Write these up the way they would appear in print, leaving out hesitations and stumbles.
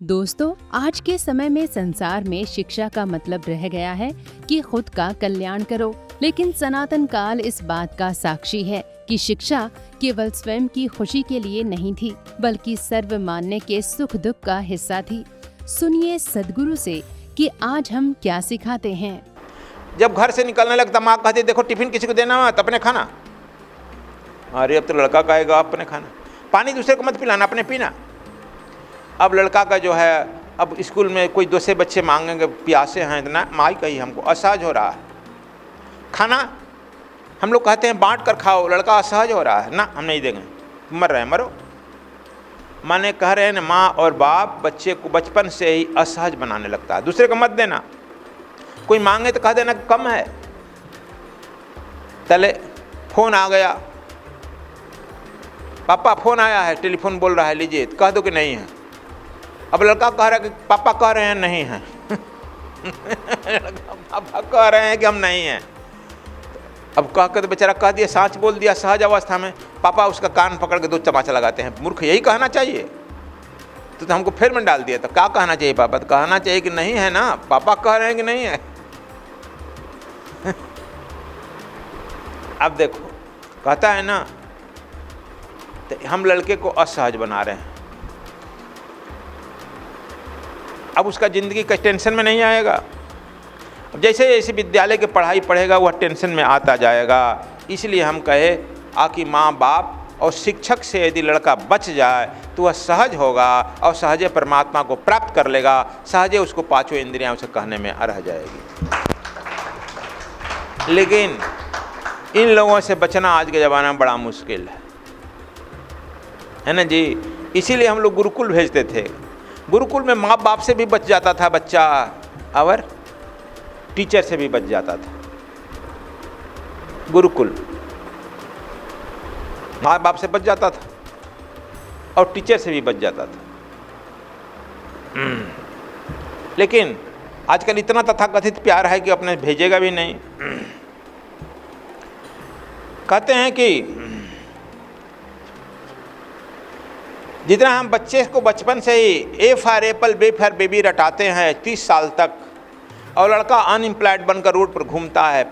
दोस्तों, आज के समय में संसार में शिक्षा का मतलब रह गया है कि खुद का कल्याण करो। लेकिन सनातन काल इस बात का साक्षी है कि शिक्षा केवल स्वयं की खुशी के लिए नहीं थी, बल्कि सर्वमान्य के सुख दुख का हिस्सा थी। सुनिए सद्गुरु से कि आज हम क्या सिखाते हैं। जब घर से निकलने लगता माँ कहती देखो टिफिन किसी को देना मत, अपने खाना। अरे अब तो लड़का कहेगा अपने खाना। पानी दूसरे को मत पिलाना, अपने पीना। अब लड़का का जो है, अब स्कूल में कोई दूसरे बच्चे मांगेंगे प्यासे हैं इतना, माँ कही हमको असहज हो रहा है। खाना हम लोग कहते हैं बांट कर खाओ, लड़का असहज हो रहा है, ना हम नहीं देंगे, मर रहे हैं मरो। माने कह रहे हैं ना, माँ और बाप बच्चे को बचपन से ही असहज बनाने लगता है। दूसरे को मत देना, कोई मांगे तो कह देना कम है। तले फोन आ गया, पापा फोन आया है, टेलीफोन बोल रहा है लीजिए, तो कह दो कि नहीं है। अब लड़का कह रहा है कि पापा कह रहे हैं नहीं है। पापा कह रहे हैं कि हम नहीं हैं। अब कह कर तो बेचारा कह दिया, सच बोल दिया सहज अवस्था में। पापा उसका कान पकड़ के दो चमाचा लगाते हैं, मूर्ख यही कहना चाहिए। तो हमको फिर में डाल दिया, तो क्या कहना चाहिए पापा? तो कहना चाहिए कि नहीं है ना, पापा कह रहे हैं कि नहीं है। अब देखो कहता है ना, तो हम लड़के को असहज बना रहे हैं। अब उसका जिंदगी का टेंशन में नहीं आएगा। अब जैसे जैसे विद्यालय की पढ़ाई पढ़ेगा वह टेंशन में आता जाएगा। इसलिए हम कहे आकि माँ बाप और शिक्षक से यदि लड़का बच जाए तो वह सहज होगा और सहजे परमात्मा को प्राप्त कर लेगा। सहजे उसको पांचों इंद्रियां उसे कहने में रह जाएगी। लेकिन इन लोगों से बचना आज के ज़माना में बड़ा मुश्किल है ना जी। इसीलिए हम लोग गुरुकुल भेजते थे। गुरुकुल में माँ बाप से भी बच जाता था बच्चा और टीचर से भी बच जाता था। गुरुकुल माँ बाप से बच जाता था और टीचर से भी बच जाता था। लेकिन आजकल इतना तथाकथित प्यार है कि अपने भेजेगा भी नहीं। कहते हैं कि जितना हम बच्चे को बचपन से ही A for apple B for baby रटाते हैं 30 साल तक, और लड़का अनएम्प्लॉयड बनकर रोड पर घूमता है,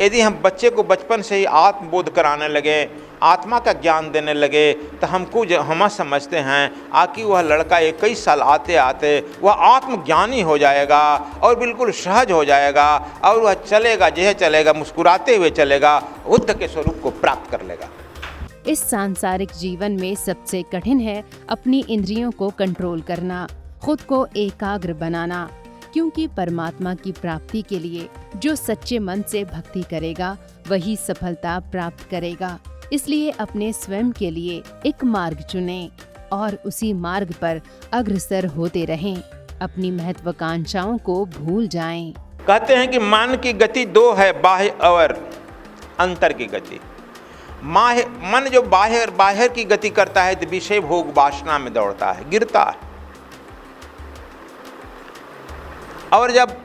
यदि हम बच्चे को बचपन से ही आत्मबोध कराने लगे, आत्मा का ज्ञान देने लगे, तो हमको हम समझते हैं आकि वह लड़का 21 साल आते आते वह आत्मज्ञानी हो जाएगा और बिल्कुल सहज हो जाएगा, और वह चलेगा जैसे चलेगा, मुस्कुराते हुए चलेगा, बुद्ध के स्वरूप को प्राप्त कर लेगा। इस सांसारिक जीवन में सबसे कठिन है अपनी इंद्रियों को कंट्रोल करना, खुद को एकाग्र बनाना, क्योंकि परमात्मा की प्राप्ति के लिए जो सच्चे मन से भक्ति करेगा वही सफलता प्राप्त करेगा। इसलिए अपने स्वयं के लिए एक मार्ग चुनें और उसी मार्ग पर अग्रसर होते रहें। अपनी महत्वाकांक्षाओं को भूल जाएं। कहते हैं कि मन की गति दो है, बाह्य और अंतर की गति। मन जो बाहर की गति करता है तो विषय भोग वासना में दौड़ता है, गिरता है। और जब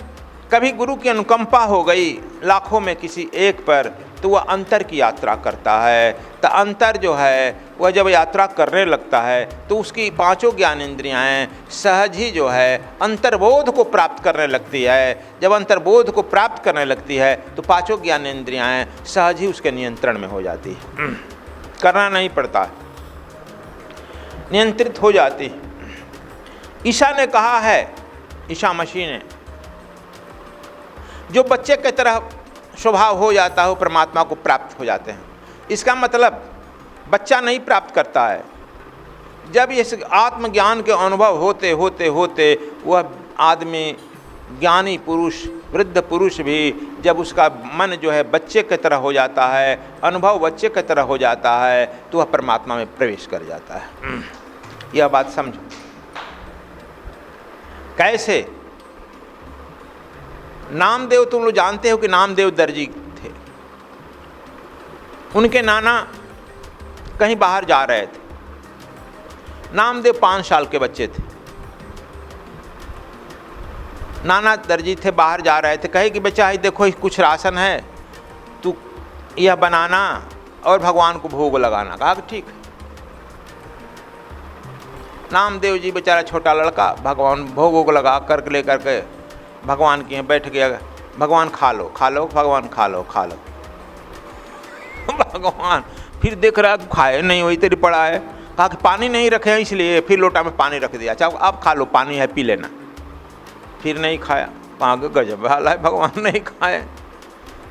कभी गुरु की अनुकंपा हो गई लाखों में किसी एक पर, तो वह अंतर की यात्रा करता है। तो अंतर जो है वह जब यात्रा करने लगता है तो उसकी पांचों ज्ञानेंद्रियाँ सहज ही जो है अंतर्बोध को प्राप्त करने लगती है। जब अंतर्बोध को प्राप्त करने लगती है तो पांचों ज्ञानेंद्रियाँ सहज ही उसके नियंत्रण में हो जाती है। करना नहीं पड़ता, नियंत्रित हो जाती है। ईशा ने कहा है, ईशा मसीह ने, जो बच्चे की तरह स्वभाव हो जाता हो परमात्मा को प्राप्त हो जाते हैं। इसका मतलब बच्चा नहीं प्राप्त करता है। जब इस आत्मज्ञान के अनुभव होते होते होते वह आदमी, ज्ञानी पुरुष, वृद्ध पुरुष भी, जब उसका मन जो है बच्चे की तरह हो जाता है, अनुभव बच्चे की तरह हो जाता है, तो वह परमात्मा में प्रवेश कर जाता है। यह बात समझो। कैसे? नामदेव, तुम लोग जानते हो कि नामदेव दर्जी थे। उनके नाना कहीं बाहर जा रहे थे। नामदेव 5 साल के बच्चे थे। नाना दर्जी थे, बाहर जा रहे थे। कहे कि बच्चा देखो कुछ राशन है, तू यह बनाना और भगवान को भोग लगाना। कहा कि ठीक है। नामदेव जी बेचारा छोटा लड़का, भगवान भोग वोग लगा कर ले करके भगवान के यहाँ बैठ गया। भगवान खा लो खा लो, भगवान खा लो खा लो। भगवान फिर देख रहा है खाए नहीं, वही तेरी पड़ा है। कहा कि पानी नहीं रखे हैं इसलिए, फिर लोटा में पानी रख दिया। अच्छा अब खा लो, पानी है पी लेना। फिर नहीं खाया। कहा कि गजब हाल है, भगवान नहीं खाए।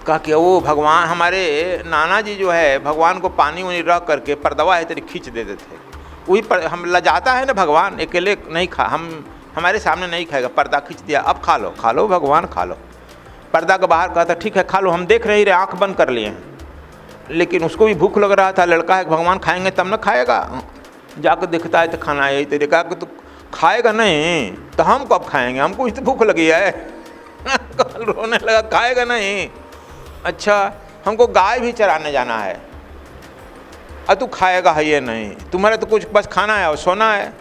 कहा कि वो भगवान हमारे नाना जी जो है भगवान को पानी वानी रख करके पर्दवा है तेरी खींच देते थे। वही पर हम लजाता है ना भगवान, अकेले नहीं खा, हमारे सामने नहीं खाएगा, पर्दा खींच दिया। अब खा लो भगवान खा लो। पर्दा के बाहर कहता ठीक है खा लो, हम देख नहीं रहे, आँख बंद कर लिए हैं। लेकिन उसको भी भूख लग रहा था, लड़का है, भगवान खाएंगे तब ना खाएगा। जाकर देखता है तो खाना यही तेरे। कहा कि तू खाएगा नहीं तो हम कब खाएंगे, हमको इतनी भूख लगी है। कल रोने लगा, खाएगा नहीं, अच्छा हमको गाय भी चराने जाना है और तू खाएगा है ये नहीं, तुम्हारा तो कुछ बस खाना है और सोना है।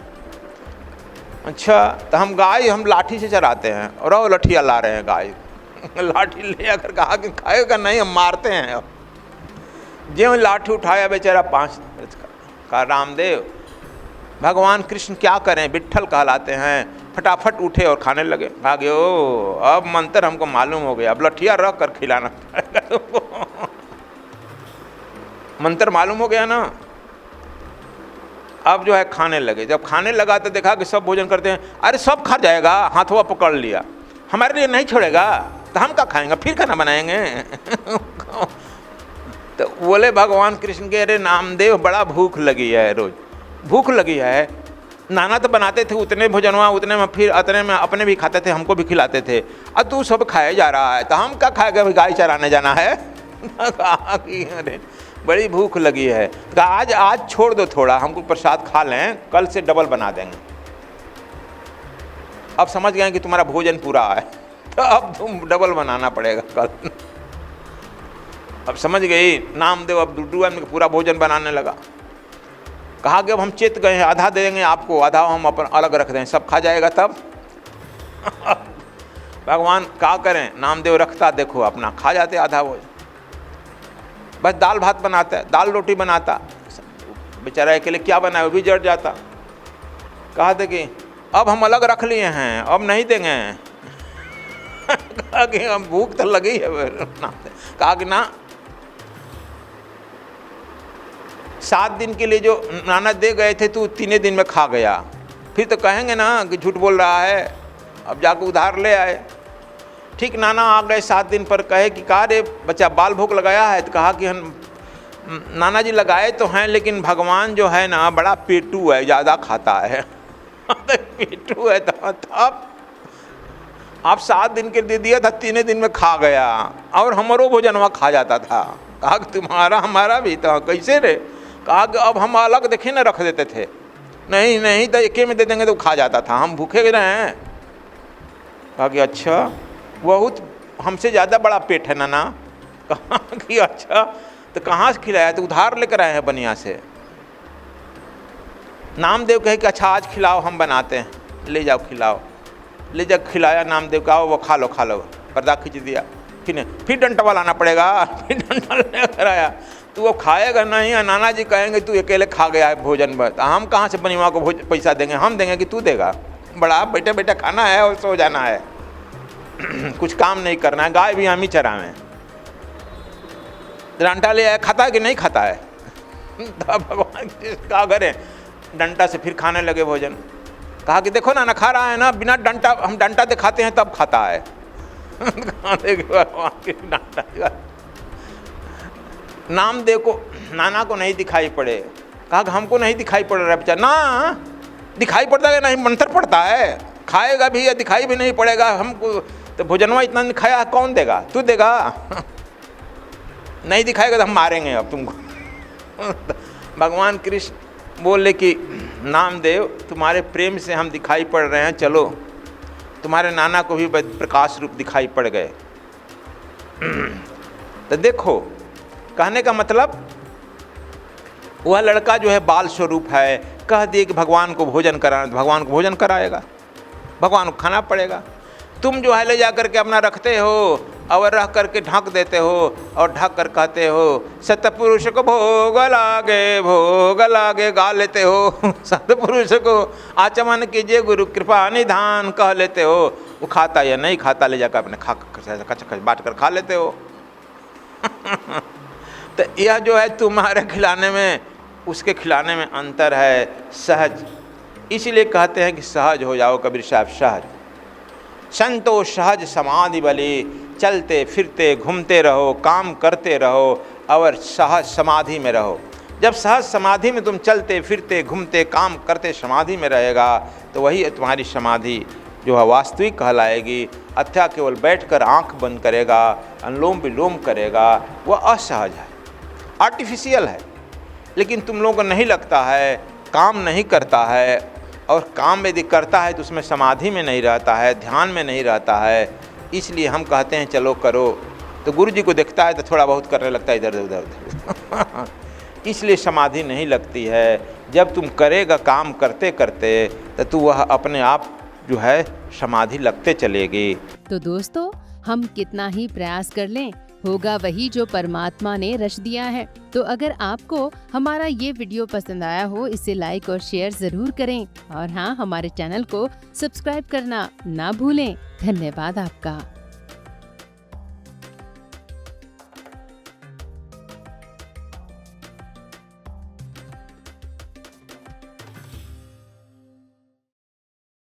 अच्छा तो हम गाय हम लाठी से चराते हैं और वो लठिया ला रहे हैं गाय। लाठी ले आकर कहा कि खाएगा नहीं, हम मारते हैं। जो लाठी उठाया बेचारा 5 का रामदेव भगवान कृष्ण क्या करें, विट्ठल कहलाते हैं, फटाफट उठे और खाने लगे। कहा कि ओ अब मंत्र हमको मालूम हो गया, अब लठिया रख कर खिलाना पड़ेगा तुमको। मंत्र मालूम हो गया ना। अब जो है खाने लगे। जब खाने लगा तो देखा कि सब भोजन करते हैं। अरे सब खा जाएगा, हाथों पकड़ लिया, हमारे लिए नहीं छोड़ेगा तो हम क्या खाएंगे, फिर खाना बनाएंगे। तो बोले भगवान कृष्ण के अरे नामदेव बड़ा भूख लगी है, रोज भूख लगी है। नाना तो बनाते थे उतने भोजनवा, उतने में फिर अतने में अपने भी खाते थे, हमको भी खिलाते थे। अब तू सब खाए जा रहा है तो हम क्या खाएगा, गाय चराने जाना है। कहा कि अरे बड़ी भूख लगी है। कहा आज छोड़ दो थोड़ा, हमको प्रसाद खा लें, कल से डबल बना देंगे। अब समझ गए कि तुम्हारा भोजन पूरा है तो अब तुम डबल बनाना पड़ेगा कल। अब समझ गई नामदेव, अब डुडू आदमी पूरा भोजन बनाने लगा। कहा कि अब हम चेत गए हैं, आधा दे देंगे आपको, आधा हम अपन अलग रख दें, सब खा जाएगा तब। भगवान क्या करें, नामदेव रखता देखो अपना, खा जाते आधा भोजन। बस दाल भात बनाता है, दाल रोटी बनाता, बेचारा के लिए क्या बनाए, वो भी जड़ जाता। कहा थे कि अब हम अलग रख लिए हैं, अब नहीं देंगे। कहा कि हम भूख तो लगी है। कहा कि ना 7 दिन के लिए जो नाना दे गए थे तू 3 दिन में खा गया, फिर तो कहेंगे ना कि झूठ बोल रहा है, अब जाकर उधार ले आए। ठीक नाना आ गए 7 दिन पर, कहे कि कहा रे बच्चा बाल भोग लगाया है। तो कहा कि हम नाना जी लगाए तो हैं, लेकिन भगवान जो है ना बड़ा पेटू है, ज़्यादा खाता है। पेटू है तो आप 7 दिन के दे दिया था, 3 दिन में खा गया और हमारो भोजन वहाँ खा जाता था। कहा कि तुम्हारा हमारा भी तो कैसे रे। कहा कि अब हम अलग देखे ना रख देते थे, नहीं तो एक में दे देंगे तो खा जाता था, हम भूखे रहे हैं। कहा कि अच्छा बहुत हमसे ज़्यादा बड़ा पेट है नाना। कहा कि अच्छा तो कहाँ से खिलाया, तो उधार लेकर आए हैं बनिया से। नामदेव कहे कि अच्छा आज खिलाओ, हम बनाते हैं, ले जाओ खिलाओ। ले जा खिलाया नामदेव का, वो खा लो पर्दा खींच दिया। फिर डंटा लाना पड़ेगा, फिर डंटा लेकर आया। तू वो खाएगा नहीं, नाना जी कहेंगे तू अकेले खा गया है भोजन में, तो हम कहाँ से बनिवा को पैसा देंगे, हम देंगे कि तू देगा। बड़ा बेटे खाना है और सो जाना है, कुछ काम नहीं करना है, गाय भी हम ही चरावें। डंटा ले आया, खाता है कि नहीं खाता है। भगवान क्या करें, डंटा से फिर खाने लगे भोजन। कहा कि देखो ना खा रहा है ना, बिना डंटा, हम डंटा दिखाते हैं तब खाता है। नामदेव को नाना को नहीं दिखाई पड़े। कहा कि हमको नहीं दिखाई पड़ रहा है बेचारा। ना दिखाई पड़ता है नहीं, मंत्र पड़ता है, खाएगा भी या दिखाई भी नहीं पड़ेगा हमको। तो भोजनवा इतना नहीं खाया, कौन देगा, तू देगा। नहीं दिखाएगा तो हम मारेंगे अब तुमको। भगवान कृष्ण बोले कि नामदेव तुम्हारे प्रेम से हम दिखाई पड़ रहे हैं, चलो। तुम्हारे नाना को भी प्रकाश रूप दिखाई पड़ गए। तो देखो कहने का मतलब वह लड़का जो है बाल स्वरूप है, कह दिए कि भगवान को भोजन कराना, तो भगवान को भोजन कराएगा, भगवान को खाना पड़ेगा। तुम जो है ले जा करके अपना रखते हो, और रह करके ढक देते हो और ढक कर कहते हो सतपुरुष को भोग लागे गा लेते हो। सतपुरुष को आचमन कीजिए गुरु कृपा निधान कह लेते हो। वो खाता या नहीं खाता ले जाकर अपने खच बांट कर खा लेते हो। तो यह जो है तुम्हारे खिलाने में उसके खिलाने में अंतर है, सहज। इसीलिए कहते हैं कि सहज हो जाओ कबीर साहब, सहज। संतो सहज समाधि बली, चलते फिरते घूमते रहो, काम करते रहो और सहज समाधि में रहो। जब सहज समाधि में तुम चलते फिरते घूमते काम करते समाधि में रहेगा तो वही तुम्हारी समाधि जो है वास्तविक कहलाएगी। अथवा केवल बैठकर आंख बंद करेगा, अनुलोम विलोम करेगा, वह असहज है, आर्टिफिशियल है। लेकिन तुम लोगों को नहीं लगता है, काम नहीं करता है, और काम यदि करता है तो उसमें समाधि में नहीं रहता है, ध्यान में नहीं रहता है। इसलिए हम कहते हैं चलो करो, तो गुरु जी को देखता है तो थोड़ा बहुत करने लगता है इधर उधर। इसलिए समाधि नहीं लगती है। जब तुम करेगा काम करते करते तो तू वह अपने आप जो है समाधि लगते चलेगी। तो दोस्तों, हम कितना ही प्रयास कर लें, होगा वही जो परमात्मा ने रच दिया है। तो अगर आपको हमारा ये वीडियो पसंद आया हो, इसे लाइक और शेयर जरूर करें, और हाँ, हमारे चैनल को सब्सक्राइब करना ना भूलें। धन्यवाद आपका।